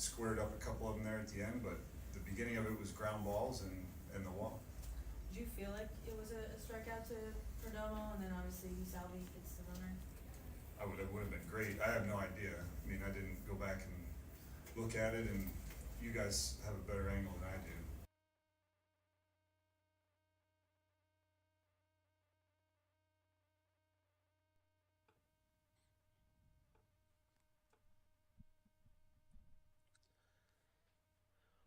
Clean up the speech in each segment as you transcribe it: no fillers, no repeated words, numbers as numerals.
squared up a couple of them there at the end, but the beginning of it was ground balls and the wall. Did you feel like it was a strikeout to Perdomo, and then obviously Salvi gets the runner? It would have been great. I have no idea. I mean, I didn't go back and look at it, and you guys have a better angle than I do.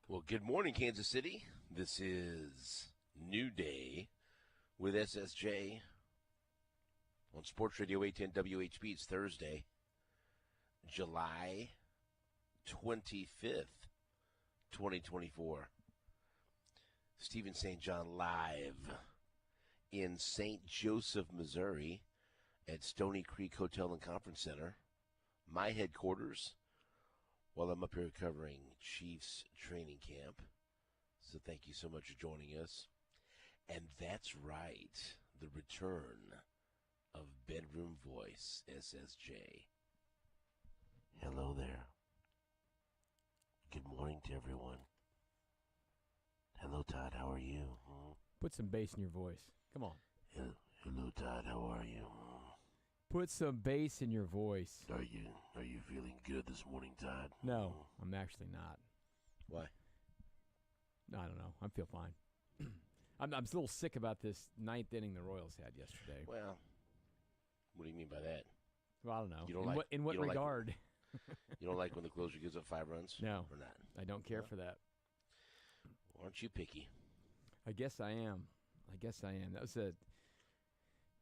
Well, good morning, Kansas City. This is New Day with SSJ on Sports Radio 810 WHB. It's Thursday, July 25th, 2024. Stephen St. John live in St. Joseph, Missouri at Stony Creek Hotel and Conference Center, my headquarters. Well, I'm up here covering Chiefs training camp, so thank you so much for joining us. And that's right, the return of Bedroom Voice, SSJ. Hello there. Good morning to everyone. Hello, Todd, how are you? Put some bass in your voice. Come on. Hello, Todd, how are you? Put some bass in your voice. Are you feeling good this morning, Todd? No, I'm actually not. Why? No, I don't know. I feel fine. I'm a little sick about this ninth inning the Royals had yesterday. Well, what do you mean by that? Well, I don't know. You don't In what regard? You don't like when the closer gives up 5 runs? No. Or not? I don't care for that. Aren't you picky? I guess I am.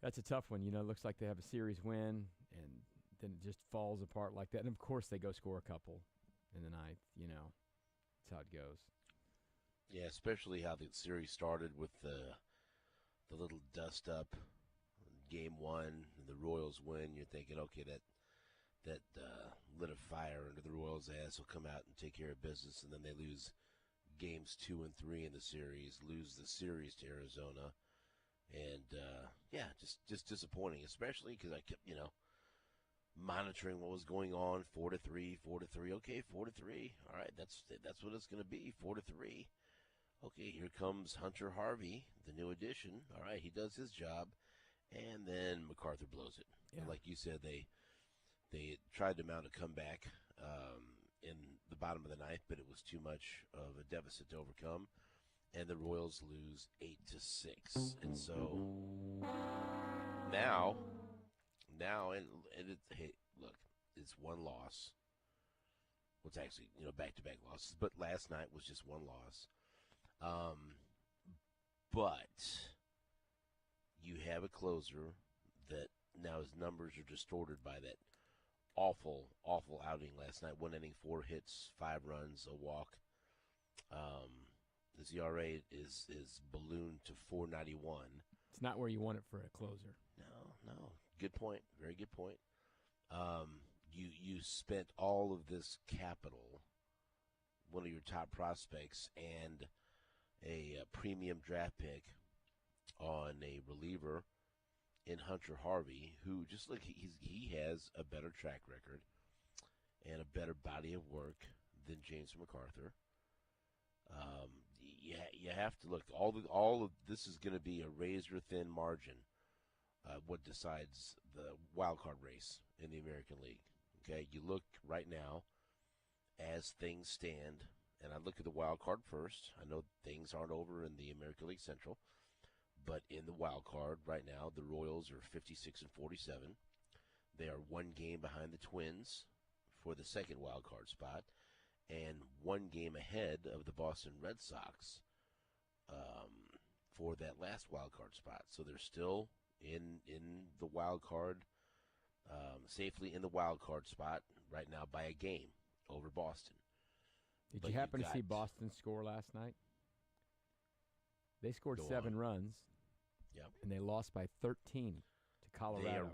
That's a tough one. You know, it looks like they have a series win, and then it just falls apart like that. And, of course, they go score a couple in the ninth. You know, that's how it goes. Yeah, especially how the series started with the little dust-up, game one, and the Royals win. You're thinking, okay, that lit a fire under the Royals' ass will come out and take care of business, and then they lose games 2 and 3 in the series, lose the series to Arizona. And, just disappointing, especially because I kept, monitoring what was going on. 4-3. Okay, 4-3. All right, that's what it's going to be, 4-3. Okay, here comes Hunter Harvey, the new addition. All right, he does his job. And then MacArthur blows it. Yeah. And like you said, they tried to mount a comeback in the bottom of the ninth, but it was too much of a deficit to overcome. And the Royals lose 8-6, and so now, hey, look, it's one loss. Well, it's actually back-to-back losses, but last night was just one loss. But you have a closer that now his numbers are distorted by that awful outing last night. 1 inning, 4 hits, 5 runs, a walk. His ERA is ballooned to 4.91. It's not where you want it for a closer. No. Good point. Very good point. You spent all of this capital, one of your top prospects, and a premium draft pick on a reliever in Hunter Harvey, who just look, he has a better track record and a better body of work than James MacArthur. You have to look. All of this is going to be a razor-thin margin. What decides the wild card race in the American League? Okay, you look right now as things stand, and I look at the wild card first. I know things aren't over in the American League Central, but in the wild card right now, the Royals are 56-47. They are 1 game behind the Twins for the second wild card spot, and 1 game ahead of the Boston Red Sox for that last wild card spot. So they're still in the wild card, safely in the wild card spot right now by a game over Boston. Did you happen to see Boston score last night? They scored 7 runs. Yep. And they lost by 13 to Colorado.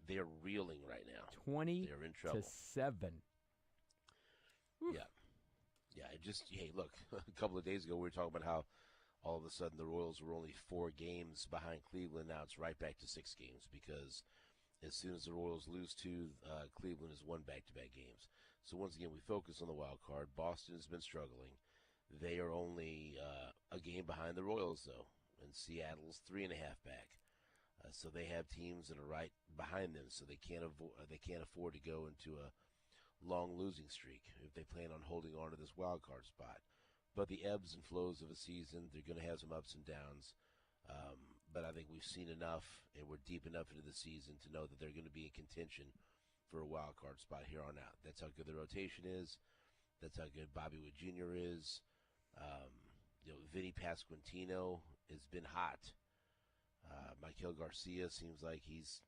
They are reeling right now. 20 They're in trouble. to 7. Oof. Yeah. Hey, look, a couple of days ago we were talking about how all of a sudden the Royals were only 4 games behind Cleveland. Now it's right back to 6 games because as soon as the Royals lose 2, Cleveland has won back-to-back games. So once again, we focus on the wild card. Boston has been struggling. They are only a game behind the Royals, though, and Seattle's 3.5 back. So they have teams that are right behind them, so they can't afford to go into a long losing streak if they plan on holding on to this wild card spot. But the ebbs and flows of a season, they're going to have some ups and downs. But I think we've seen enough, and we're deep enough into the season to know that they're going to be in contention for a wild card spot here on out. That's how good the rotation is. That's how good Bobby Witt Jr. is. Vinny Pasquantino has been hot. Michael Garcia seems like he's,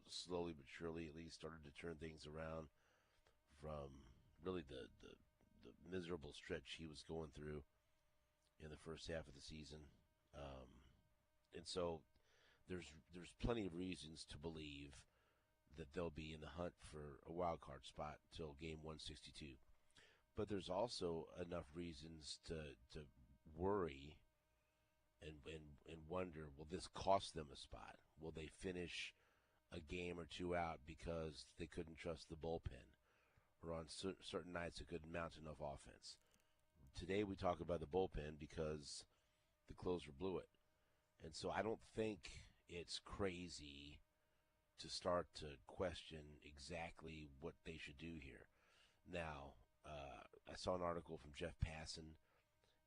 slowly but surely at least started to turn things around from really the miserable stretch he was going through in the first half of the season. And so there's plenty of reasons to believe that they'll be in the hunt for a wild card spot till game 162. But there's also enough reasons to worry and wonder, will this cost them a spot? Will they finish a game or two out because they couldn't trust the bullpen, or on certain nights they couldn't mount enough offense? Today we talk about the bullpen because the closer blew it. And so I don't think it's crazy to start to question exactly what they should do here. Now, I saw an article from Jeff Passan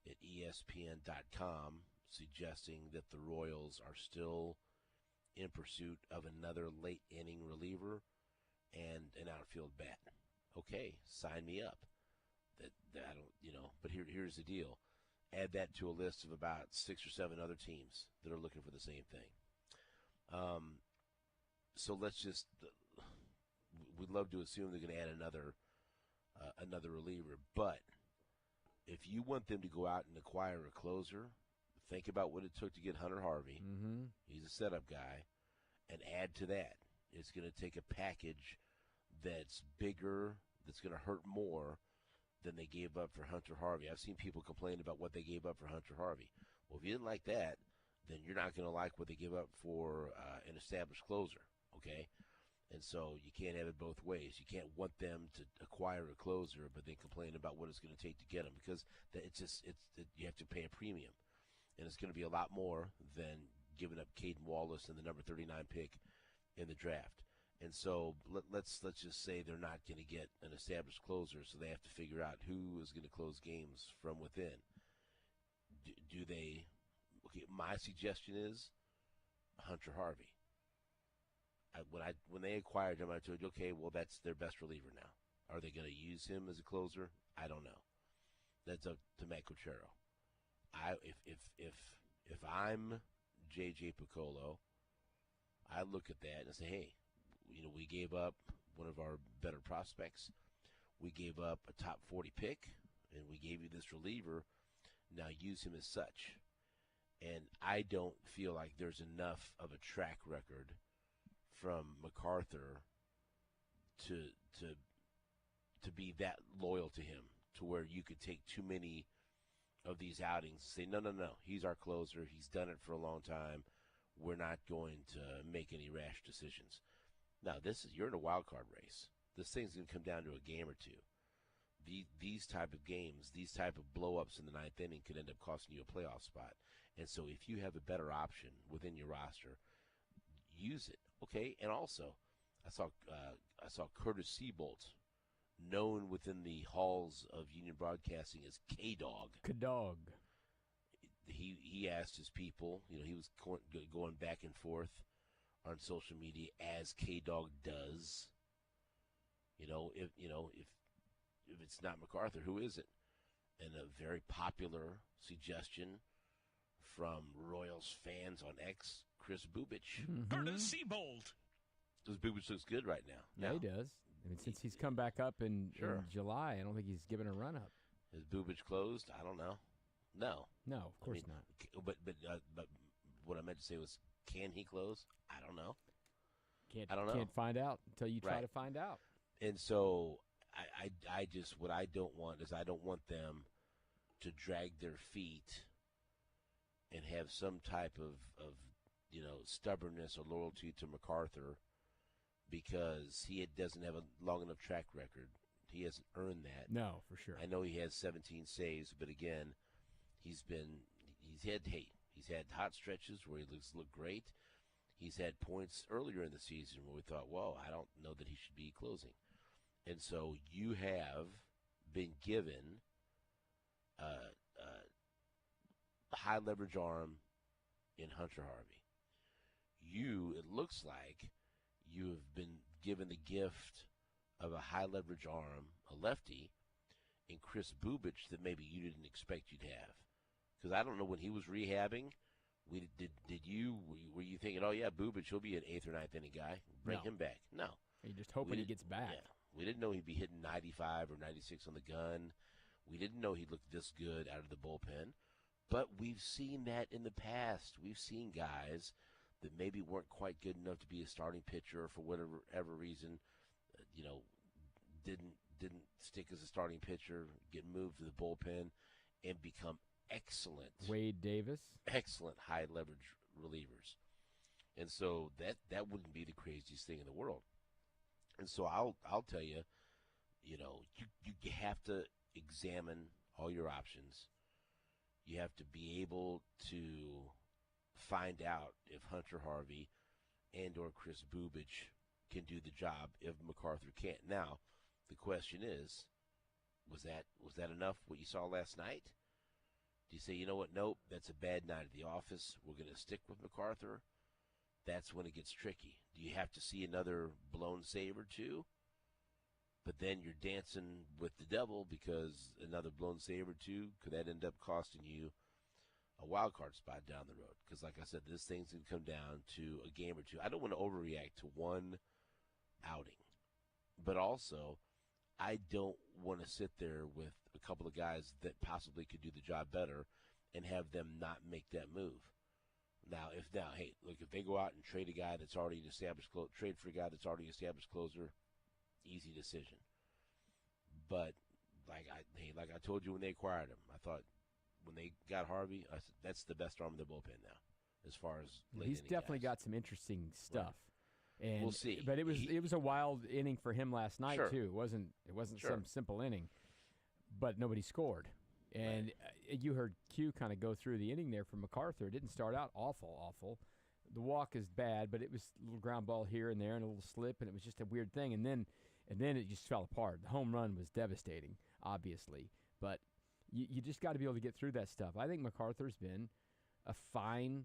at ESPN.com suggesting that the Royals are still in pursuit of another late-inning reliever and an outfield bat. Okay, sign me up. That I don't, but here's the deal. Add that to a list of about 6 or 7 other teams that are looking for the same thing. So let's just, we'd love to assume they're going to add another reliever. But if you want them to go out and acquire a closer, think about what it took to get Hunter Harvey. Mm-hmm. He's a setup guy. And add to that, it's going to take a package that's bigger, that's going to hurt more than they gave up for Hunter Harvey. I've seen people complain about what they gave up for Hunter Harvey. Well, if you didn't like that, then you're not going to like what they give up for an established closer, okay? And so you can't have it both ways. You can't want them to acquire a closer but then complain about what it's going to take to get them, because you have to pay a premium. And it's going to be a lot more than giving up Caden Wallace and the number 39 pick in the draft. And so let's just say they're not going to get an established closer, so they have to figure out who is going to close games from within. Do they? Okay, my suggestion is Hunter Harvey. When they acquired him, I told you, okay, well, that's their best reliever now. Are they going to use him as a closer? I don't know. That's up to Matt Cochero. If I'm J.J. Piccolo, I look at that and say, hey, we gave up one of our better prospects. We gave up a top 40 pick, and we gave you this reliever. Now use him as such. And I don't feel like there's enough of a track record from MacArthur to be that loyal to him, to where you could take too many of these outings and say, no, he's our closer. He's done it for a long time. We're not going to make any rash decisions. Now, you're in a wild card race. This thing's going to come down to a game or two. These type of games, these type of blow-ups in the ninth inning could end up costing you a playoff spot. And so if you have a better option within your roster, use it. Okay, and also, I saw Curtis Seabolt, known within the halls of Union Broadcasting as K-Dog. K-Dog. He asked his people, he was going back and forth on social media as K-Dog does. If it's not MacArthur, who is it? And a very popular suggestion from Royals fans on X, Chris Bubich. Mm-hmm. Curtis Seabolt. Because Bubich looks good right now. Yeah, he does. I mean, since he's come back up in July, I don't think he's given a run up. Is Bubich closed? I don't know. No, of course not. But what I meant to say was, can he close? I don't know. I don't know. Can't find out until you try Right. to find out. And so I just, what I don't want is, I don't want them to drag their feet and have some type of stubbornness or loyalty to MacArthur because he doesn't have a long enough track record earned that. No, for sure. I know he has 17 saves, but again, he's had hot stretches where he looked great. He's had points earlier in the season where we thought, whoa, I don't know that he should be closing. And so you have been given a high leverage arm in Hunter Harvey. It looks like you have been given the gift of a high leverage arm, a lefty, in Chris Bubich that maybe you didn't expect you'd have. Because I don't know, when he was rehabbing, were you thinking, oh yeah, Bubich, he'll be an 8th or 9th inning guy, bring him back? No. You're just hoping he gets back. Yeah. We didn't know he'd be hitting 95 or 96 on the gun. We didn't know he'd look this good out of the bullpen. But we've seen that in the past. We've seen guys that maybe weren't quite good enough to be a starting pitcher, or for whatever reason, didn't stick as a starting pitcher, get moved to the bullpen, and become excellent. Wade Davis. Excellent high leverage relievers. And so that wouldn't be the craziest thing in the world. And so I'll tell you, you have to examine all your options. You have to be able to find out if Hunter Harvey and or Chris Bubich can do the job if MacArthur can't. Now, the question is, was that enough, what you saw last night? Do you say, you know what, nope, that's a bad night at the office, we're going to stick with MacArthur? That's when it gets tricky. Do you have to see another blown save or two? But then you're dancing with the devil, because another blown save or two, could that end up costing you a wild card spot down the road? Because like I said, this thing's going to come down to a game or two. I don't want to overreact to one outing. But also, I don't want to sit there with a couple of guys that possibly could do the job better and have them not make that move. Now, if they go out and trade a guy that's already an established trade for a guy that's already an established closer, easy decision. But like I told you when they acquired him, I thought when they got Harvey, I said that's the best arm in the bullpen now, as far as late he's inning definitely guys. got some interesting stuff. Right. And we'll see. But it was a wild inning for him last night too. It wasn't Sure. some simple inning, but nobody scored. And you heard Q kind of go through the inning there for MacArthur. It didn't start out awful. The walk is bad, but it was a little ground ball here and there and a little slip, and it was just a weird thing. And then it just fell apart. The home run was devastating, obviously. But you just got to be able to get through that stuff. I think MacArthur's been a fine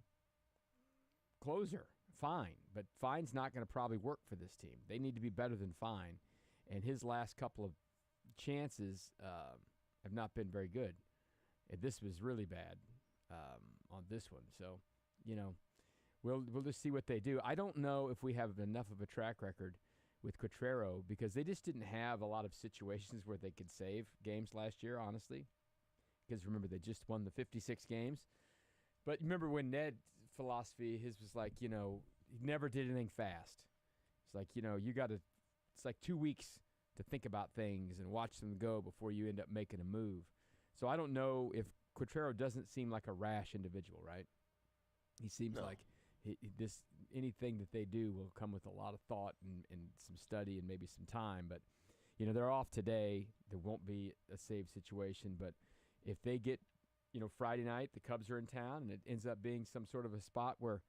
closer. Fine. But fine's not going to probably work for this team. They need to be better than fine. And his last couple of chances have not been very good. And this was really bad on this one. So, we'll just see what they do. I don't know if we have enough of a track record with Quatrero, because they just didn't have a lot of situations where they could save games last year, honestly. Because remember, they just won the 56 games. But remember when Ned's philosophy, his was like, he never did anything fast. It's like, it's like 2 weeks to think about things and watch them go before you end up making a move. So I don't know if Quatrero doesn't seem like a rash individual, right? He seems like anything that they do will come with a lot of thought and some study and maybe some time. But, they're off today. There won't be a save situation. But if they get, Friday night, the Cubs are in town, and it ends up being some sort of a spot where,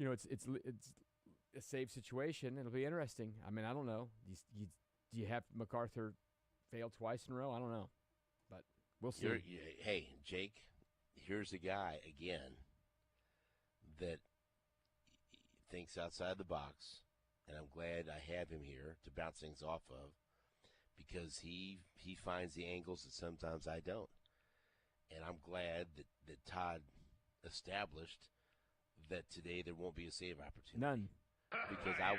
it's a save situation, it'll be interesting. I mean, I don't know. Do you have MacArthur fail twice in a row? I don't know. But we'll see. Hey, Jake, here's a guy, again, that thinks outside the box, and I'm glad I have him here to bounce things off of, because he finds the angles that sometimes I don't. And I'm glad that Todd established that today there won't be a save opportunity. None. Because I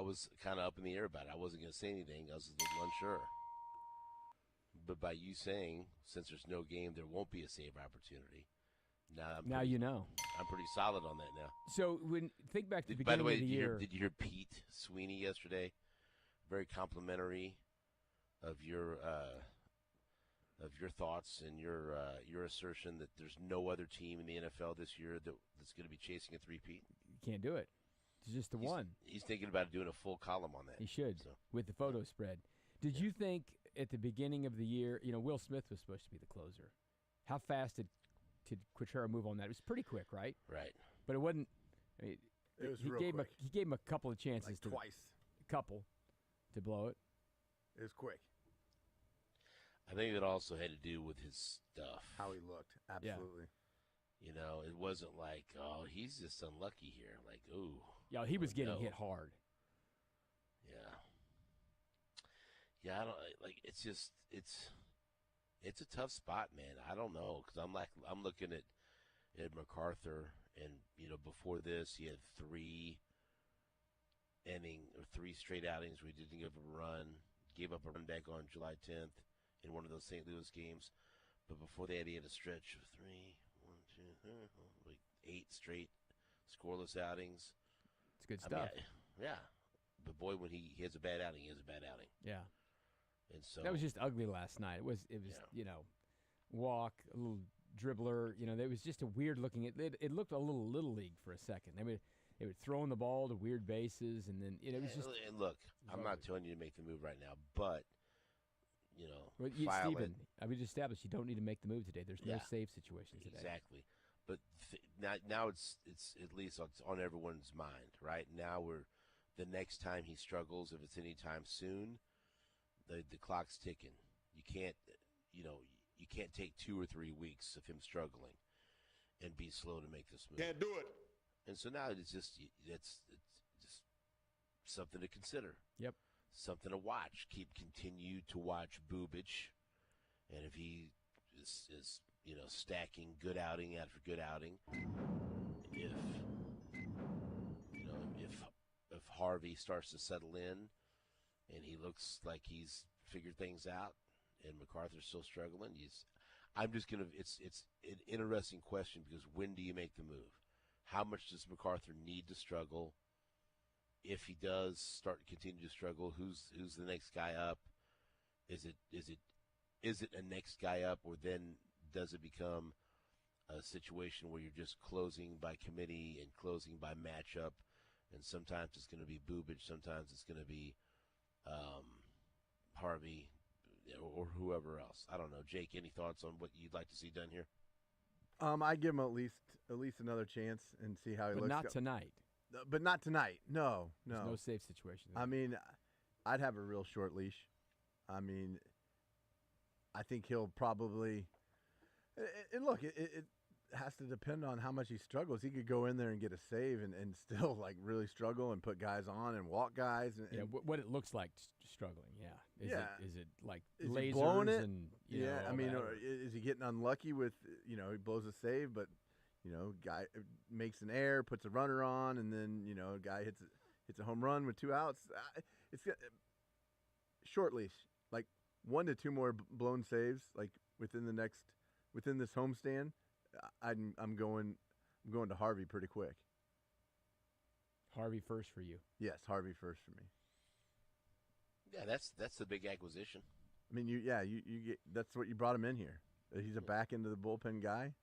was kind of up in the air about it. I wasn't going to say anything. I was a little unsure. But by you saying, since there's no game, there won't be a save opportunity. Now you know. I'm pretty solid on that now. So think back to the By beginning the way, of the year. did you hear Pete Sweeney yesterday? Very complimentary of your thoughts and your assertion that there's no other team in the NFL this year that's going to be chasing a three-peat. You can't do it. just the one. He's thinking about doing a full column on that. He should So. with the photo spread. Did you think at the beginning of the year, Will Smith was supposed to be the closer? How fast did Quintero move on that? It was pretty quick, right? Right. But it wasn't. I mean, It was he real gave quick. he gave him a couple of chances Like to twice. couple to blow it. It was quick. I think it also had to do with his stuff. How he looked. Absolutely. It wasn't like, oh, he's just unlucky here. Like, ooh. Yeah, he was getting no. hit hard. Yeah. Yeah, I don't like. It's just it's a tough spot, man. I don't know because I'm looking at MacArthur, and before this he had 3 straight outings where he didn't give up a run, gave up a run back on July 10th in one of those St. Louis games. But before that, he had a stretch of 8 straight scoreless outings. It's good I mean, stuff. yeah. But boy, when he has a bad outing, he has a bad outing. Yeah. And so That was just ugly last night. It was walk, a little dribbler. It was just a weird looking. It looked a little league for a second. They were throwing the ball to weird bases, and then it was just. And look, I'm not telling you to make the move right now, but Well, Steven, we just established you don't need to make the move today. There's no save situation today. Exactly. But now it's at least on everyone's mind, right? Now the next time he struggles, if it's anytime soon, the clock's ticking. You can't take 2 or 3 weeks of him struggling and be slow to make this move. Can't do it. And so now it's just something to consider. Yep. Something to watch. Continue to watch Bubic, and if he is stacking good outing after good outing, if Harvey starts to settle in, and he looks like he's figured things out, and MacArthur's still struggling, it's an interesting question because when do you make the move? How much does MacArthur need to struggle? If he does continue to struggle, who's the next guy up? Is it a next guy up, or then does it become a situation where you're just closing by committee and closing by matchup, and sometimes it's going to be Bubic, sometimes it's going to be Harvey or whoever else. I don't know. Jake, any thoughts on what you'd like to see done here? I'd give him at least another chance and see how he But looks. not tonight. But not tonight. No. There's no safe situation. I mean, I'd have a real short leash. I mean, I think he'll probably. And look, it has to depend on how much he struggles. He could go in there and get a save and still really struggle and put guys on and walk guys. And what it looks like struggling. Yeah. Is it like is lasers he blowing it? and I mean, or is he getting unlucky with he blows a save, but guy makes an error, puts a runner on, and then guy hits a home run with 2 outs. It's short leash, like 1 to 2 more blown saves, like within this homestand. I'm going to Harvey pretty quick. Harvey first for you. Yes, Harvey first for me. Yeah, that's the big acquisition. I mean, you get that's what you brought him in here. He's a back into the bullpen guy.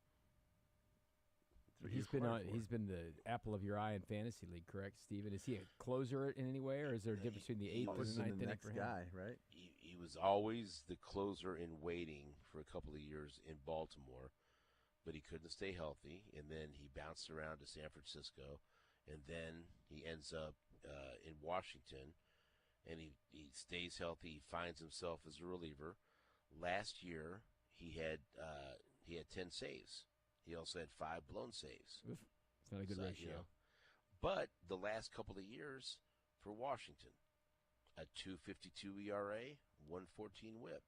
He's been the apple of your eye in fantasy league, correct, Steven? Is he a closer in any way, or is there a difference between the 8th and the 9th inning next for him? guy, right? He was always the closer in waiting for a couple of years in Baltimore, but he couldn't stay healthy, and then he bounced around to San Francisco, and then he ends up in Washington, and he stays healthy. He finds himself as a reliever. Last year, he had 10 saves. He also had 5 blown saves. Oof. It's not a good ratio. But the last couple of years for Washington, a 2.52 ERA, 1.14 WHIP,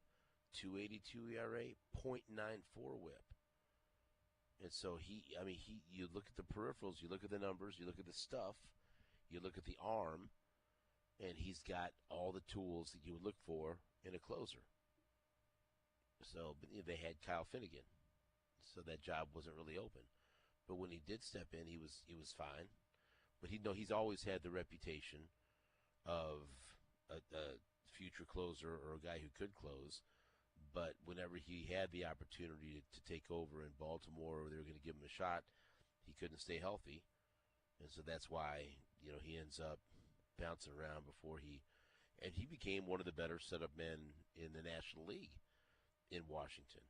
2.82 ERA, 0.94 WHIP. And so you look at the peripherals, you look at the numbers, you look at the stuff, you look at the arm, and he's got all the tools that you would look for in a closer. So they had Kyle Finnegan, so that job wasn't really open. But when he did step in, he was fine. But he's always had the reputation of a future closer or a guy who could close. But whenever he had the opportunity to take over in Baltimore, or they were going to give him a shot, he couldn't stay healthy. And so that's why he ends up bouncing around and he became one of the better setup men in the National League in Washington.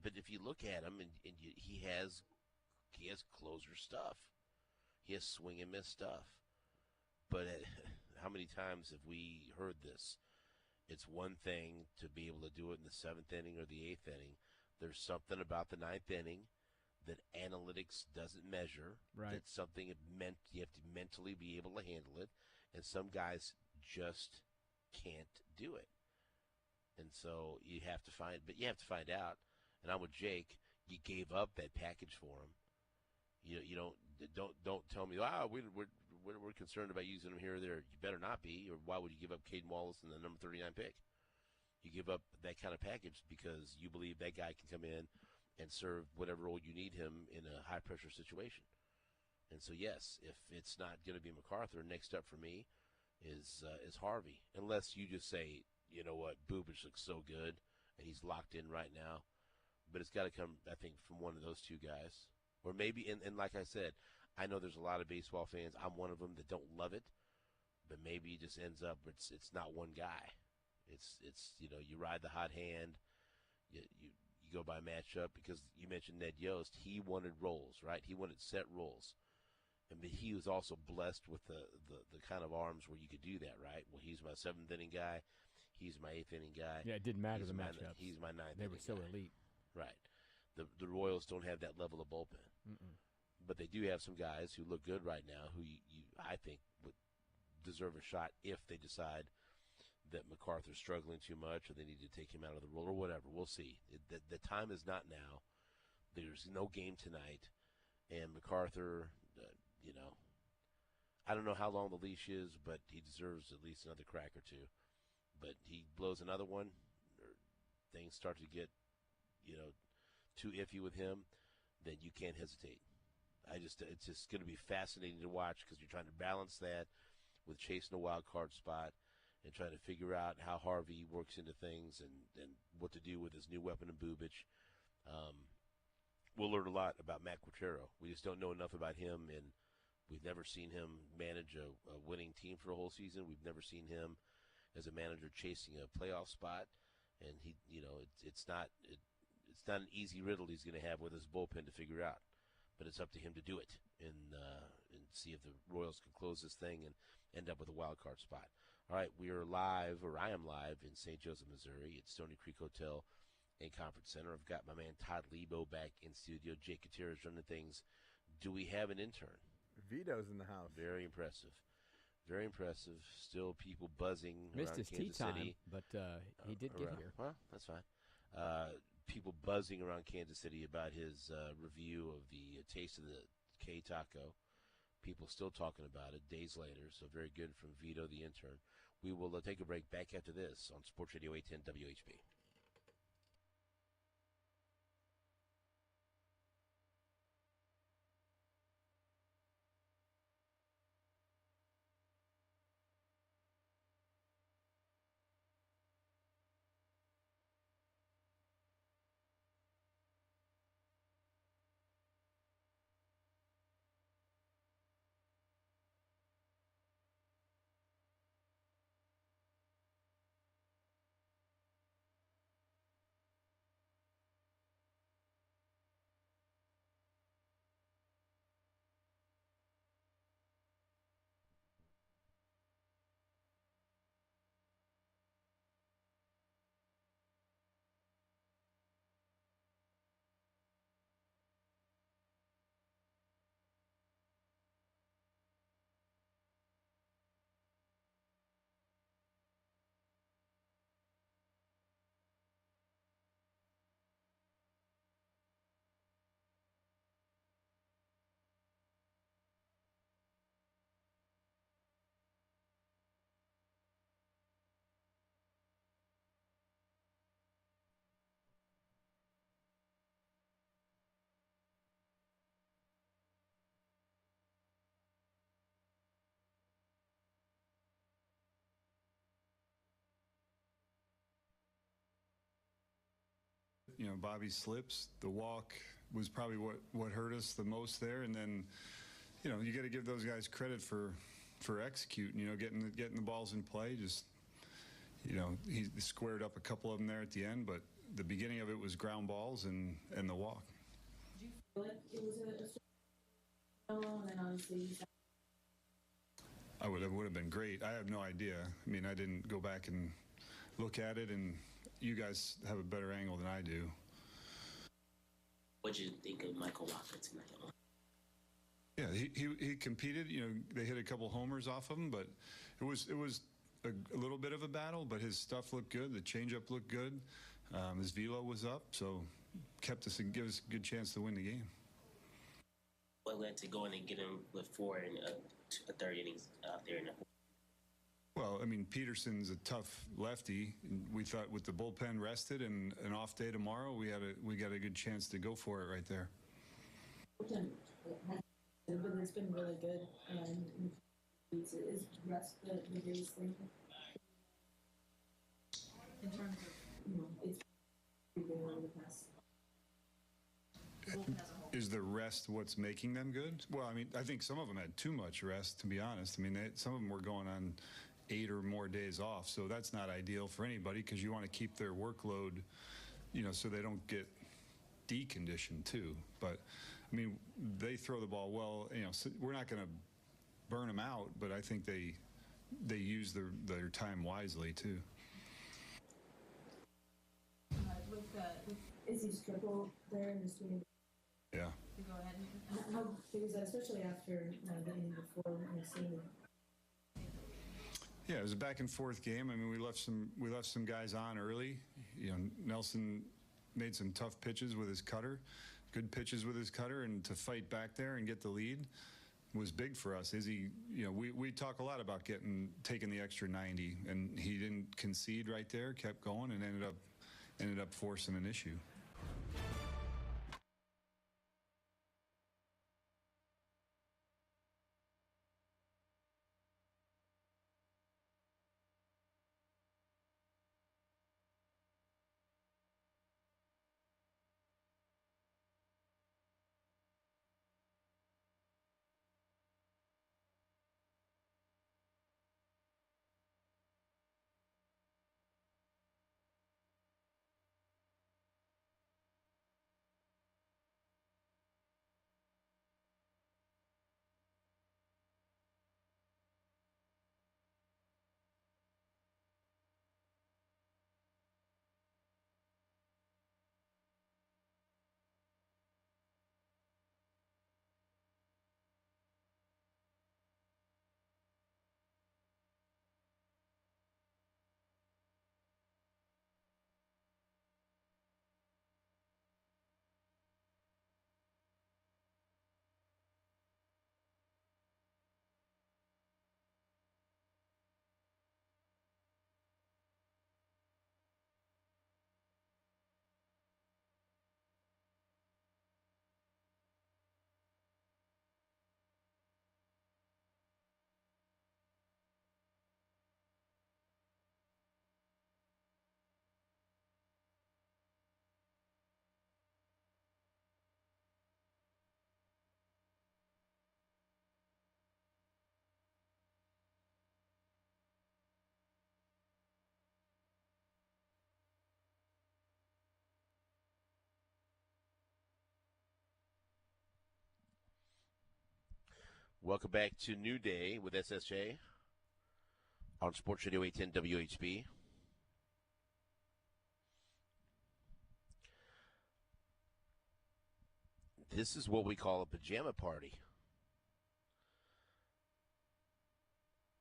But if you look at him, he has closer stuff. He has swing and miss stuff. But how many times have we heard this? It's one thing to be able to do it in the 7th inning or the 8th inning. There's something about the 9th inning that analytics doesn't measure. Right. That's something you have to mentally be able to handle it. And some guys just can't do it. And so you have to find out. And I'm with Jake. You gave up that package for him. You don't tell me, we're concerned about using him here or there. You better not be, or why would you give up Caden Wallace and the number 39 pick? You give up that kind of package because you believe that guy can come in and serve whatever role you need him in a high-pressure situation. And so, yes, if it's not going to be MacArthur, next up for me is Harvey, unless you just say, you know what, Bubic looks so good, and he's locked in right now. But it's got to come, I think, from one of those two guys. Or maybe, and like I said, I know there's a lot of baseball fans. I'm one of them that don't love it, but maybe it just ends up it's not one guy. It's you ride the hot hand. You go by matchup because you mentioned Ned Yost. He wanted roles, right? He wanted set roles, but he was also blessed with the kind of arms where you could do that, right? Well, he's my 7th inning guy. He's my 8th inning guy. Yeah, it didn't matter He's the my- matchups. He's my 9th. They were so guy. elite. Right. The Royals don't have that level of bullpen. Mm-mm. But they do have some guys who look good right now who I think would deserve a shot if they decide that MacArthur's struggling too much or they need to take him out of the role or whatever. We'll see. The time is not now. There's no game tonight. And MacArthur, I don't know how long the leash is, but he deserves at least another crack or two. But he blows another one, or things start to get, too iffy with him, then you can't hesitate. It's just going to be fascinating to watch because you're trying to balance that with chasing a wild card spot and trying to figure out how Harvey works into things and what to do with his new weapon in Bubic. We'll learn a lot about Matt Quintero. We just don't know enough about him, and we've never seen him manage a winning team for a whole season. We've never seen him as a manager chasing a playoff spot, and it's not an easy riddle he's going to have with his bullpen to figure out. But it's up to him to do it and see if the Royals can close this thing and end up with a wild card spot. All right, we are live, or I am live, in St. Joseph, Missouri at Stony Creek Hotel and Conference Center. I've got my man Todd Leabo back in studio. Jake Gutierrez running things. Do we have an intern? Vito's in the house. Very impressive. Very impressive. Still people buzzing Missed around his tea Kansas time, City. but he did get here. Well, that's fine. People buzzing around Kansas City about his review of the Taste of the K Taco. People still talking about it days later, so very good from Vito, the intern. We will take a break back after this on Sports Radio 810 WHB. Bobby slips. The walk was probably what hurt us the most there. And then, you got to give those guys credit for executing. Getting the balls in play. Just he squared up a couple of them there at the end, but the beginning of it was ground balls and the walk. Did you feel like it was a and then obviously It would have been great. I have no idea. I mean, I didn't go back and look at it, and you guys have a better angle than I do. What did you think of Michael Walker tonight? Yeah, he competed. They hit a couple homers off of him, but it was a little bit of a battle. But his stuff looked good. The changeup looked good. His velo was up, so kept us and gave us a good chance to win the game. What led to going and getting with 4 in a third innings out there in the? Well, I mean, Peterson's a tough lefty. We thought with the bullpen rested and an off day tomorrow, we got a good chance to go for it right there. It's been really good, and is rest the biggest thing in terms of it's been over the past. Is the rest what's making them good? Well, I mean, I think some of them had too much rest, to be honest. I mean, some of them were going on 8 or more days off, so that's not ideal for anybody because you want to keep their workload, so they don't get deconditioned too. But I mean, they throw the ball well. So we're not going to burn them out, but I think they use their time wisely too. With Izzy's triple there in the swing. Yeah. To go ahead. How big is that, especially after the inning before seeing it? Yeah, it was a back and forth game. I mean, we left some guys on early. Nelson made some tough pitches with his cutter, good pitches with his cutter, and to fight back there and get the lead was big for us. Izzy, we talk a lot about taking the extra 90, and he didn't concede right there, kept going, and ended up forcing an issue. Welcome back to New Day with SSJ on Sports Radio 810 WHB. This is what we call a pajama party.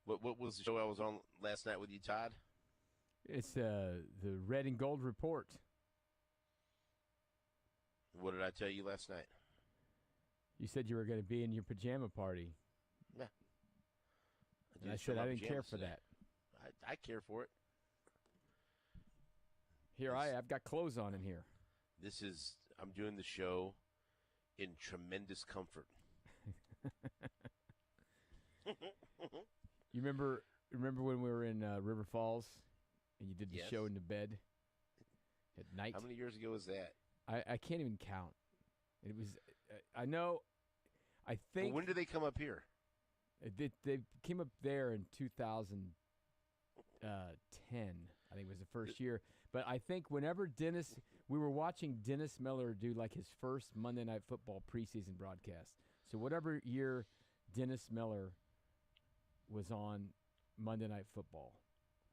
What was the show I was on last night with you, Todd? It's the Red and Gold Report. What did I tell you last night? You said you were going to be in your pajama party. Yeah. And I said I didn't care for that. I care for it. Here I've got clothes on in here. I'm doing the show in tremendous comfort. You remember when we were in River Falls and you did the Yes. show in the bed at night? How many years ago was that? I can't even count. It was I know I think When did they come up here? they came up there in 2010. I think was the first year. But I think whenever we were watching Dennis Miller do like his first Monday Night Football preseason broadcast. So whatever year Dennis Miller was on Monday Night Football,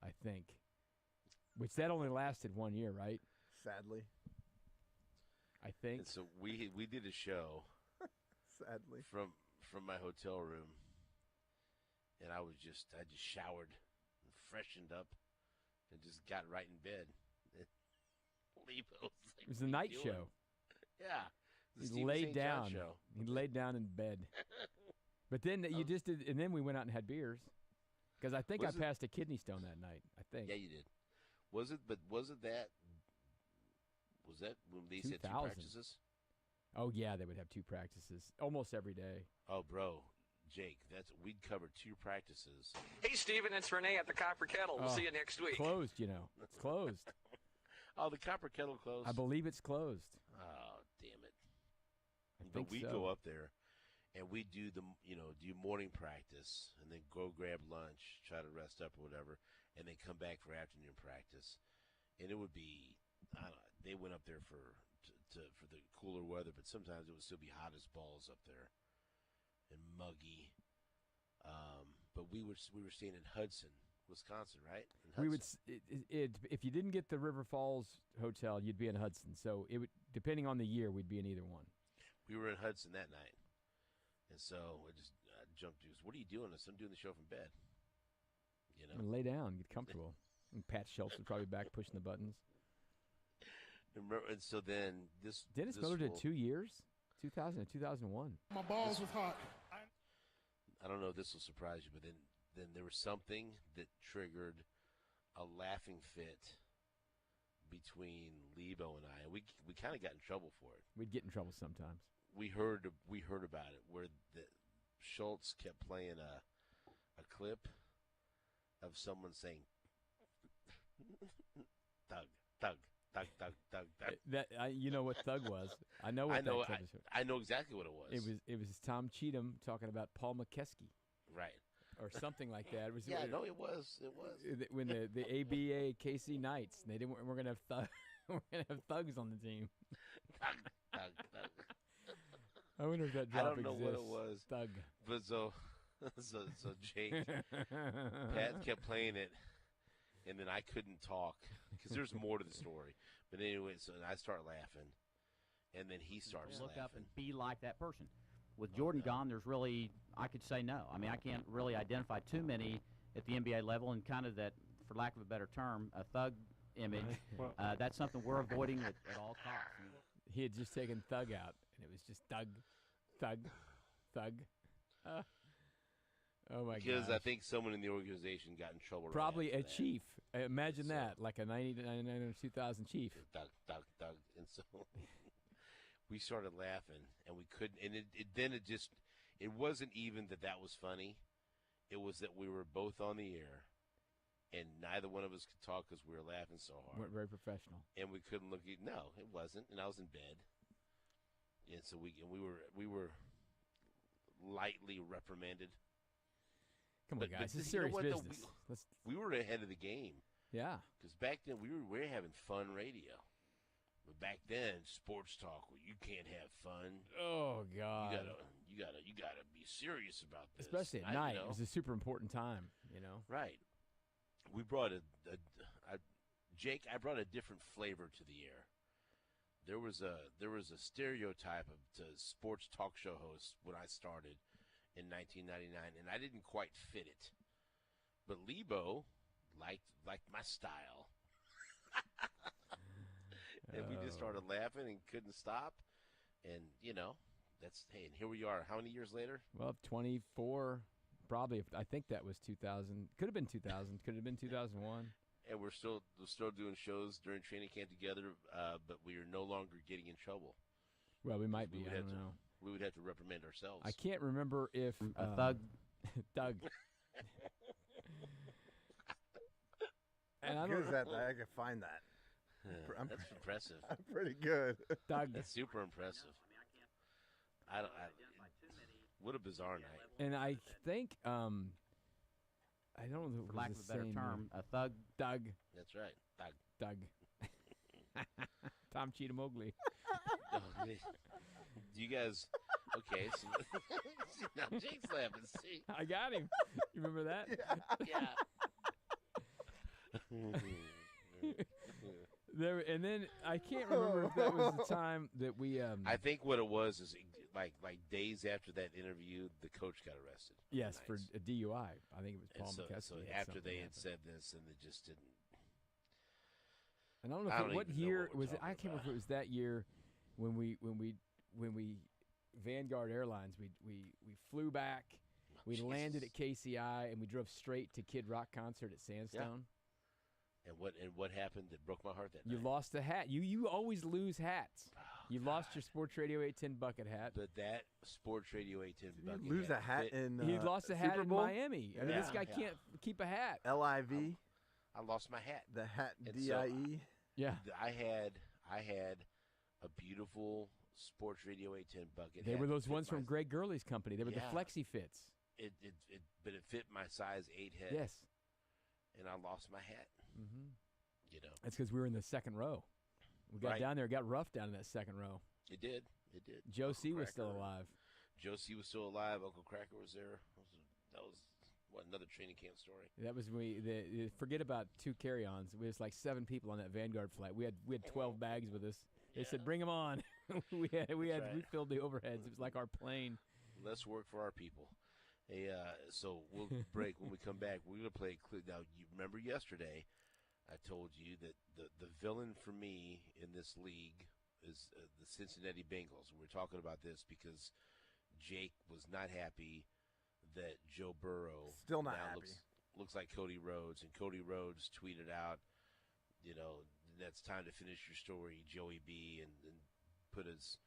I think, which that only lasted 1 year, right? Sadly. I think. And so we did a show Sadly. from my hotel room, and I just showered and freshened up and just got right in bed. Leabo was like, It was "What the are you night doing?" show. Yeah. The He Stephen laid St. John down. show. He laid down in bed. But then you just did, and then we went out and had beers. Because I think I passed a kidney stone that night. I think. Yeah, you did. Was it that when they said 2 2000. practices? Oh yeah, they would have 2 practices almost every day. Oh, bro, Jake, we'd cover 2 practices. Hey, Steven, it's Renee at the Copper Kettle. We'll Oh, Uh, see you next week. Closed, you know. It's closed. Oh, the Copper Kettle closed. I believe it's closed. Oh, damn it! I But think we so. go up there, and we do do morning practice, and then go grab lunch, try to rest up or whatever, and then come back for afternoon practice. And it would be, I don't know, they went up there for the cooler weather, but sometimes it would still be hot as balls up there, and muggy. But we were staying in Hudson, Wisconsin, right? We would if you didn't get the River Falls Hotel, you'd be in Hudson. So it would, depending on the year, we'd be in either one. We were in Hudson that night, and so I jumped to. What are you doing? I said, I'm doing the show from bed. You know, And lay down, get comfortable. And Pat Schultz was probably back pushing the buttons. and so then this Dennis this Miller did will- 2 years, 2000 and 2001. My balls was hot. I don't know if this will surprise you, but then there was something that triggered a laughing fit between Leabo and I. We kind of got in trouble for it. We'd get in trouble sometimes. We heard about it where the Schultz kept playing a clip of someone saying Thug, Thug, Thug, Thug, Thug, Thug. You know what Thug was. I know what I know that clip is. I know exactly what it was. It was Tom Cheatham talking about Paul McKeskey right. or something like that. It was Yeah, no, it was. when the ABA KC Knights, and we're gonna have we're gonna have thugs on the team. Thug, Thug, Thug. I wonder if that I drop don't know exists. what it was. Thug. But so Jake, Pat kept playing it, and then I couldn't talk because there's more to the story. But anyway, so I start laughing, and then he starts Look up laughing. and be like that person. With Jordan gone, there's really, I could say no. I mean, I can't really identify too many at the NBA level, and kind of that, for lack of a better term, a thug image. That's something we're avoiding at all costs. He had just taken Thug out, and it was just Thug, Thug, Thug. Oh my god! Because I think someone in the organization got in trouble. Probably right a after that. chief. Imagine So- that, like a 1999 or 2000 chief. Thug, Thug, Thug, and so we started laughing, and we couldn't. And it wasn't even that was funny. It was that we were both on the air, and neither one of us could talk because we were laughing so hard. Weren't very professional. And we couldn't look at. No, it wasn't. And I was in bed, and so we were lightly reprimanded. Come on, But guys! It's you know serious what, though? business. We were ahead of the game Yeah. because back then we were having fun radio. But back then, sports talk, well, you can't have fun. Oh God! You gotta be serious about this. Especially at night, it was a super important time. You know. Right. We brought Jake. I brought a different flavor to the air. There was a stereotype of sports talk show hosts when I started in 1999, and I didn't quite fit it. But Leabo liked my style. And we just started laughing and couldn't stop. And, and here we are. How many years later? Well, 24, probably. I think that was 2000. Could have been 2000. Could have been 2001. And we're still doing shows during training camp together, but we are no longer getting in trouble. Well, we might We be. would I have don't to- know. We would have to reprimand ourselves. I can't remember if A thug. Doug. And I How good don't is that? I can find that. I'm- That's impressive. I'm pretty good. Doug. That's super impressive. I don't. What a bizarre night. And I think I don't know if For it lack was of the a better same term, a thug. Doug. That's right. Doug. Tom Cheetah Mowgli. Oh, man. Do you guys? Okay, so now Jake's laughing. See, I got him. You remember that? yeah. There, and then I can't remember if that was the time that we. I think what it was is like days after that interview, the coach got arrested. Yes, for Nice. a DUI. I think it was And Paul so, McKesson. so had after something they had happen. said this, and they just didn't. And I don't know I if don't what even know year what we're was it. I talking can't remember about. if it was that year when we Vanguard Airlines. We flew back. We landed at KCI and we drove straight to Kid Rock concert at Sandstone. And what happened that broke my heart that You night? lost a hat. You always lose hats. Oh, You lost your Sports Radio 810 bucket hat. But that Sports Radio 810 Did bucket you lose a hat fit- in He lost a hat Super in Bowl? Miami. I mean, this guy Yeah. can't keep a hat. LIV, I lost my hat. the hat And DIE. Yeah. I had a beautiful Sports Radio 810 bucket. They hat were that those fit ones from my- Greg Gurley's company. They were Yeah. the Flexi Fits. But it fit my size 8 head. Yes. And I lost my hat. Mm-hmm. You know, That's because we were in the second row. We got Right. down there. It got rough down in that second row. it did. It did. Joe Uncle C was still Cracker- alive. Joe C was still alive. Uncle Cracker was there. That was what, another training camp story. That was forget about 2 carry-ons. We was like 7 people on that Vanguard flight. We had 12 bags with us. They said, "Bring them on." we right. filled the overheads. It was like our plane. Let's work for our people. Hey, so we'll break. When we come back, we're going to play a clip. Now, you remember yesterday, I told you that the villain for me in this league is the Cincinnati Bengals. And we're talking about this because Jake was not happy that Joe Burrow Still not now happy. looks like Cody Rhodes. And Cody Rhodes tweeted out, you know, that's time to finish your story, Joey B, and put his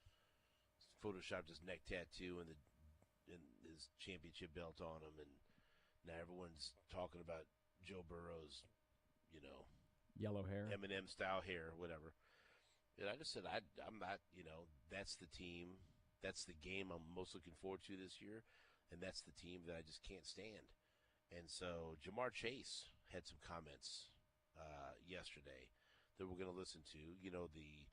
photoshopped his neck tattoo and his championship belt on him, and now everyone's talking about Joe Burrow's, you know, Yellow hair. Eminem style hair, or whatever. And I just said I'm not, you know, that's the team, that's the game I'm most looking forward to this year, and that's the team that I just can't stand. And so Jamar Chase had some comments yesterday that we're going to listen to. You know, the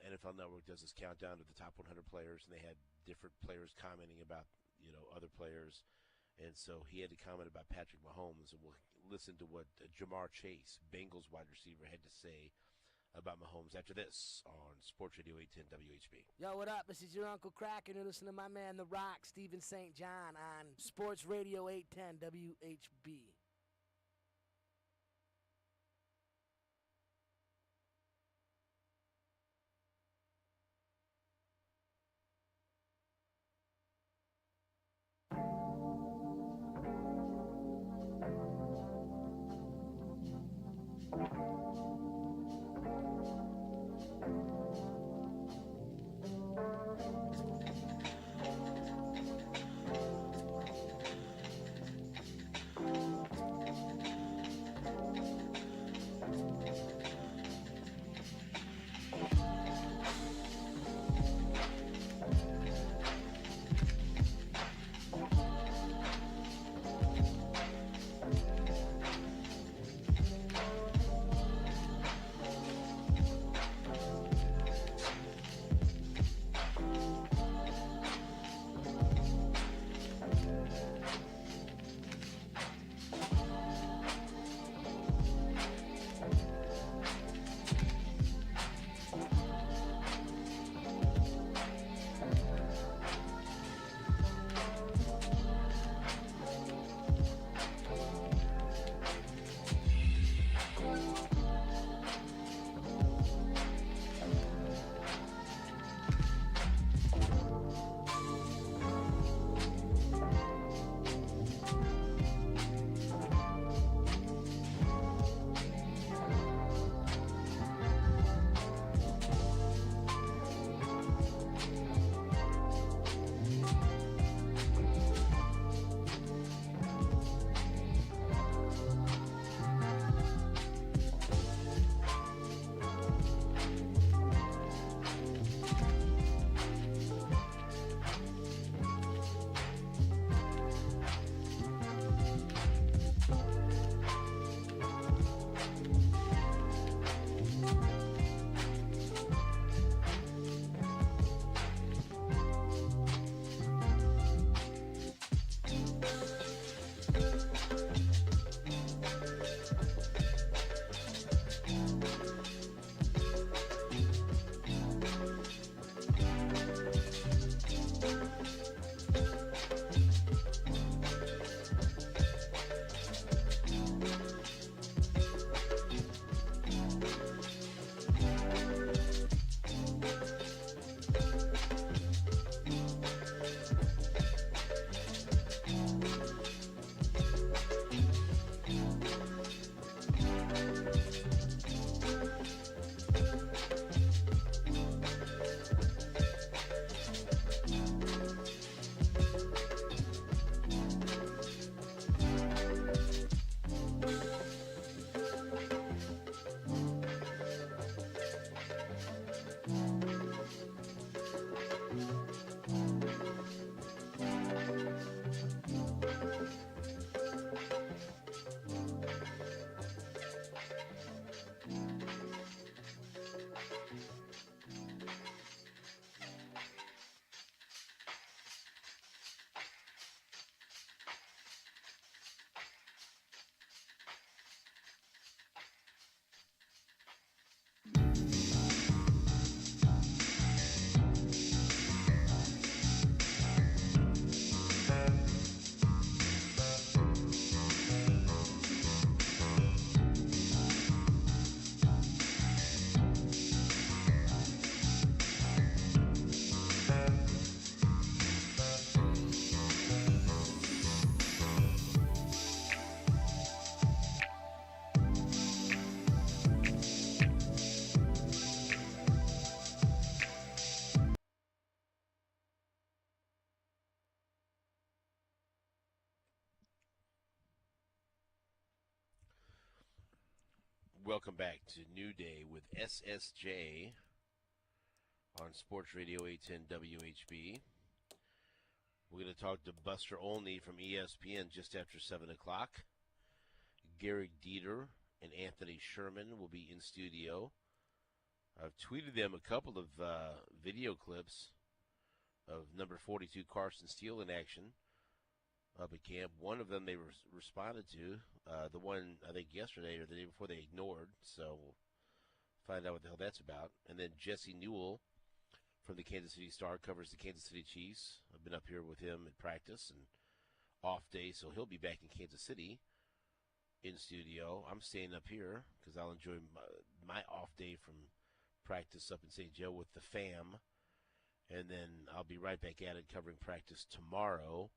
NFL Network does this countdown of the top 100 players, and they had different players commenting about, you know, other players. And so he had to comment about Patrick Mahomes, and we'll listen to what Jamar Chase, Bengals wide receiver, had to say about Mahomes after this on Sports Radio 810 WHB. Yo, what up? This is your Uncle Crack, and you're listening to my man, The Rock, Steven St. John, on Sports Radio 810 WHB. Welcome back to New Day with SSJ on Sports Radio 810 WHB. We're going to talk to Buster Olney from ESPN just after 7 o'clock. Gary Dieter and Anthony Sherman will be in studio. I've tweeted them a couple of video clips of number 42 Carson Steele in action up at camp. One of them they responded to. The one, I think, yesterday or the day before they ignored. So we'll find out what the hell that's about. And then Jesse Newell from the Kansas City Star covers the Kansas City Chiefs. I've been up here with him at practice and off day, so he'll be back in Kansas City in studio. I'm staying up here because I'll enjoy my off day from practice up in St. Joe with the fam. And then I'll be right back at it covering practice tomorrow.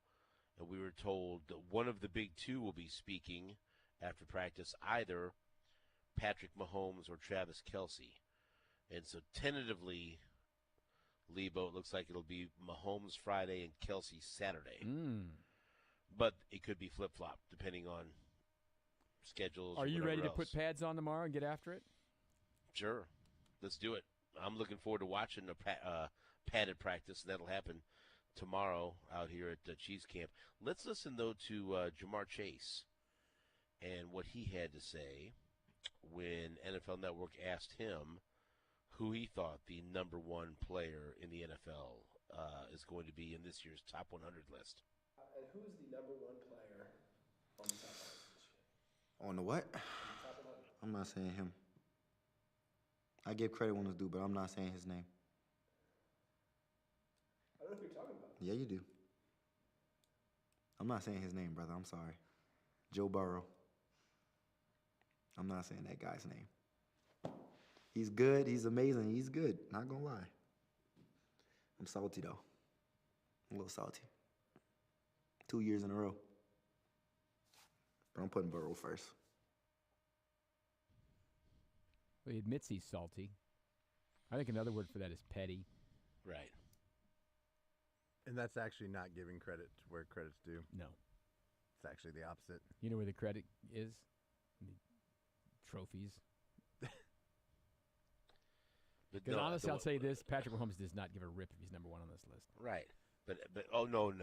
And we were told that one of the big two will be speaking after practice, either Patrick Mahomes or Travis Kelce. And so tentatively, Leabo, it looks like it'll be Mahomes Friday and Kelce Saturday. But it could be flip-flop depending on schedules. Are you ready to else. put pads on tomorrow and get after it? Sure. Let's do it. I'm looking forward to watching a padded practice, and that'll happen tomorrow out here at Chiefs Camp. Let's listen, though, to Jamar Chase and what he had to say when NFL Network asked him who he thought the number one player in the NFL is going to be in this year's top 100 list. And who's the number one player on the top 100 this year? On the what? Top 100. I'm not saying him. I give credit when it's due, but I'm not saying his name. I don't know who you're talking about. Yeah, you do. I'm not saying his name, brother. I'm sorry. Joe Burrow. I'm not saying that guy's name. He's good. He's amazing. He's good. Not gonna lie. I'm salty, though. A little salty. 2 years in a row. But I'm putting Burrow first. Well, he admits he's salty. I think another word for that is petty. Right. And that's actually not giving credit to where credit's due. No. It's actually the opposite. You know where the credit is? The trophies. Because honestly, I'll say this: Patrick Mahomes does not give a rip if he's number one on this list. Right. But oh no.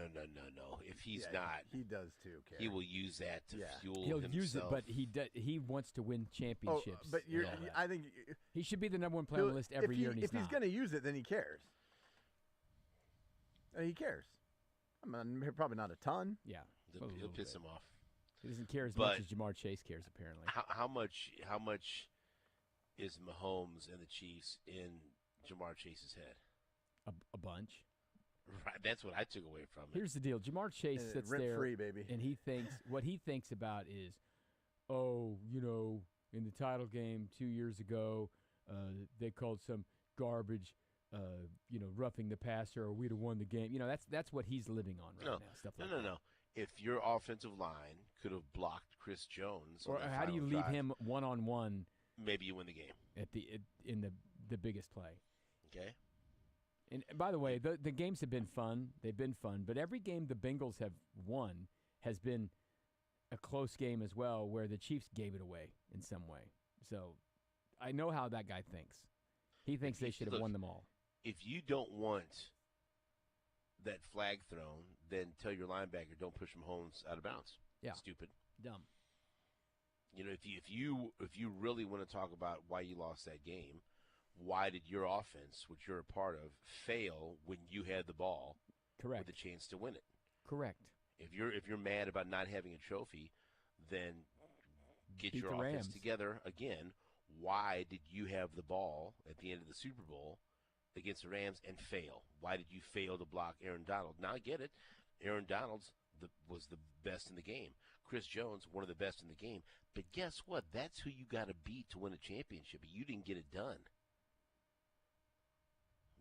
If he's not, he does too. Care. He will use that to fuel He'll himself. use it, but he wants to win championships. But I think he should be the number one player on the list every year, and if he's going to use it, then he cares. He cares. I mean, probably not a ton. Yeah, He'll piss him off. He doesn't care as much as Jamar Chase cares, apparently. How much is Mahomes and the Chiefs in Jamar Chase's head? A bunch. Right, that's what I took away from it. Here's the deal: Jamar Chase sits there, free, baby. and he thinks what he thinks about is, in the title game 2 years ago, they called some garbage, roughing the passer, or we'd have won the game. That's what he's living on right now. Stuff like that. No. If your offensive line could have blocked Chris Jones, or on that how do you leave drive, him one-on-one? Maybe you win the game in the biggest play. Okay. And by the way, the games have been fun. They've been fun, but every game the Bengals have won has been a close game as well, where the Chiefs gave it away in some way. So I know how that guy thinks. He thinks they should have won them all. If you don't want that flag thrown, then tell your linebacker don't push Mahomes out of bounds. Yeah. Stupid. Dumb. If you really want to talk about why you lost that game, why did your offense, which you're a part of, fail when you had the ball? Correct. With a chance to win it. Correct. If you're mad about not having a trophy, then get Beat your the offense Rams together again. Why did you have the ball at the end of the Super Bowl against the Rams and fail? Why did you fail to block Aaron Donald? Now I get it. Aaron Donald was the best in the game. Chris Jones, one of the best in the game. But guess what? That's who you got to beat to win a championship. You didn't get it done.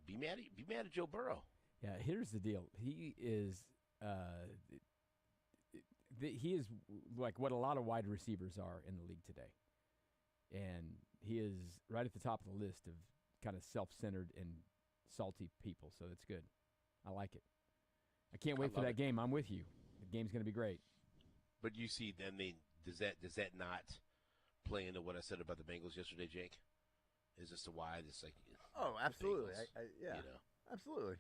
Be mad at Joe Burrow. Yeah, here's the deal. He is like what a lot of wide receivers are in the league today. And he is right at the top of the list of kind of self-centered and salty people, so that's good. I like it. I can't wait for that game. I'm with you. The game's going to be great. But you see, does that not play into what I said about the Bengals yesterday, Jake? Is as to why this like? Oh, absolutely. Bengals, Yeah, you know. absolutely.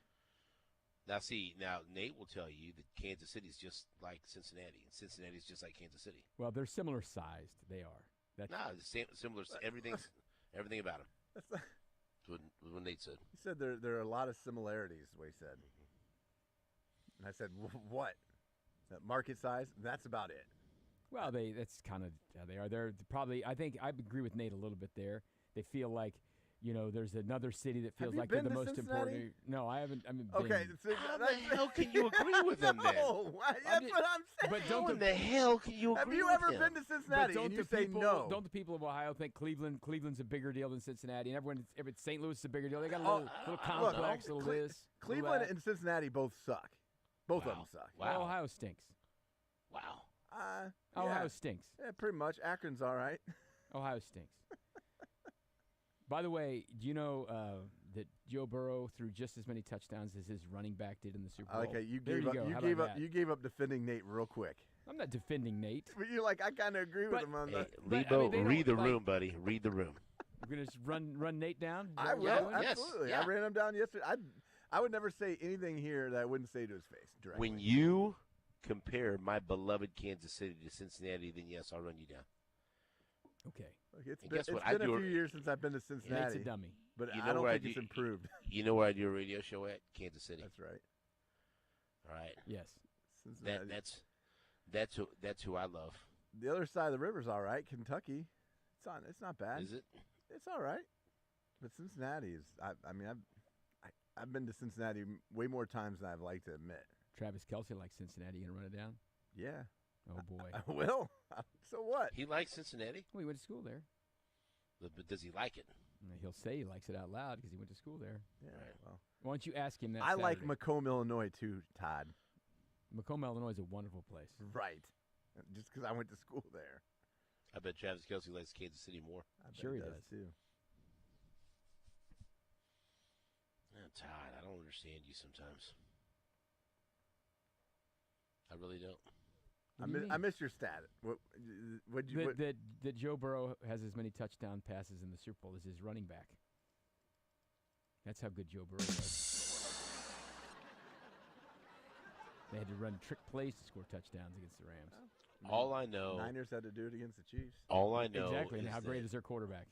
Now Nate will tell you that Kansas City is just like Cincinnati, and Cincinnati is just like Kansas City. Well, they're similar sized. They are. That's the same, similar. Everything about them. That's not, That's what Nate said. he said there are a lot of similarities. What he said, and I said, what? That market size? That's about it. Well, that's kind of how they are. They're probably. I think I agree with Nate a little bit there. They feel like, there's another city that feels you like they're been the to most Cincinnati? important. No, I haven't. Okay, so How the hell can you agree with him then? No, that's what I'm saying. But How in the hell can you agree Have you with ever him? been to Cincinnati and you say no? Don't the people of Ohio think Cleveland's a bigger deal than Cincinnati? And everyone, St. Louis is a bigger deal. They got a little complex, little this. Cleveland and Cincinnati both suck. Both of them suck. Wow. Well, Ohio stinks. Wow. Ohio stinks. Yeah, pretty much. Akron's all right. Ohio stinks. By the way, do you know that Joe Burrow threw just as many touchdowns as his running back did in the Super Bowl? Okay, you There gave up. go. You How gave about up. that? You gave up defending Nate real quick. I'm not defending Nate. But you're like, I kind of agree with But- him on Hey, that. Leabo, read the room, buddy. Read the room. We're gonna just run Nate down. Is I that what we're will doing? Yes, absolutely. yeah. I ran him down yesterday. I would never say anything here that I wouldn't say to his face directly. When you compare my beloved Kansas City to Cincinnati, then yes, I'll run you down. Okay. Look, it's And been, guess it's what? I been do a a- few years since I've been to Cincinnati. Nate's a dummy. But You I know don't where think I it's do- improved. You know where I do a radio show at? Kansas City. That's right. All right. Yes. Cincinnati. That's who I love. The other side of the river's all right. Kentucky, it's not bad. Is it? It's all right. But Cincinnati is. I've been to Cincinnati way more times than I'd like to admit. Travis Kelce likes Cincinnati. You gonna run it down? Yeah. Oh boy. I will. So what? He likes Cincinnati, Well, he went to school there. but does he like it? He'll say he likes it out loud because he went to school there. Yeah. Right. Well, Why don't you ask him that? I like Saturday? Macomb, Illinois too, Todd. Macomb, Illinois is a wonderful place. Right. Just because I went to school there. I bet Travis Kelce likes Kansas City more. I bet Sure he does does. too. Todd, I don't understand you sometimes. I really don't. What do you I mean? missed your stat. That Joe Burrow has as many touchdown passes in the Super Bowl as his running back. That's how good Joe Burrow was. They had to run trick plays to score touchdowns against the Rams. All I know. Niners had to do it against the Chiefs. All I know. Exactly. And is how great that is their quarterback?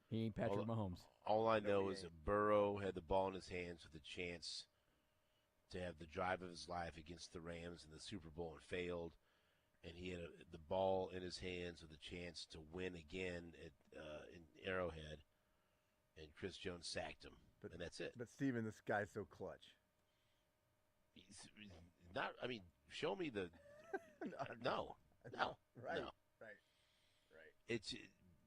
He ain't Patrick Mahomes. All I No, know he is ain't. that Burrow had the ball in his hands with a chance to have the drive of his life against the Rams in the Super Bowl and failed. And he had the ball in his hands with a chance to win again in Arrowhead. And Chris Jones sacked him. And that's it. But Steven, this guy's so clutch. He's not. I mean, show me the. No. Right. No. Right. It's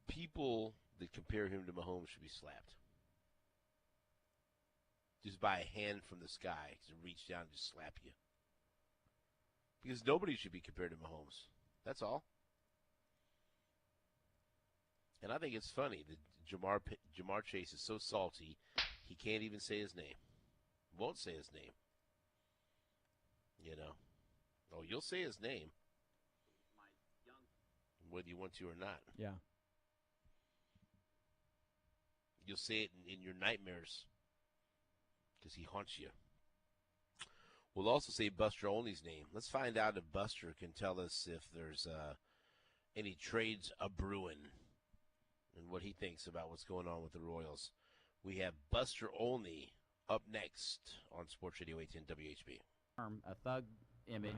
people that compare him to Mahomes should be slapped. Just by a hand from the sky to reach down and just slap you. Because nobody should be compared to Mahomes. That's all. And I think it's funny that Jamar Chase is so salty, he can't even say his name. Won't say his name. You know. Oh, you'll say his name. Whether you want to or not. Yeah. You'll say it in your nightmares because he haunts you. We'll also say Buster Olney's name. Let's find out if Buster can tell us if there's any trades a-brewing and what he thinks about what's going on with the Royals. We have Buster Olney up next on Sports Radio 810 WHB. A thug image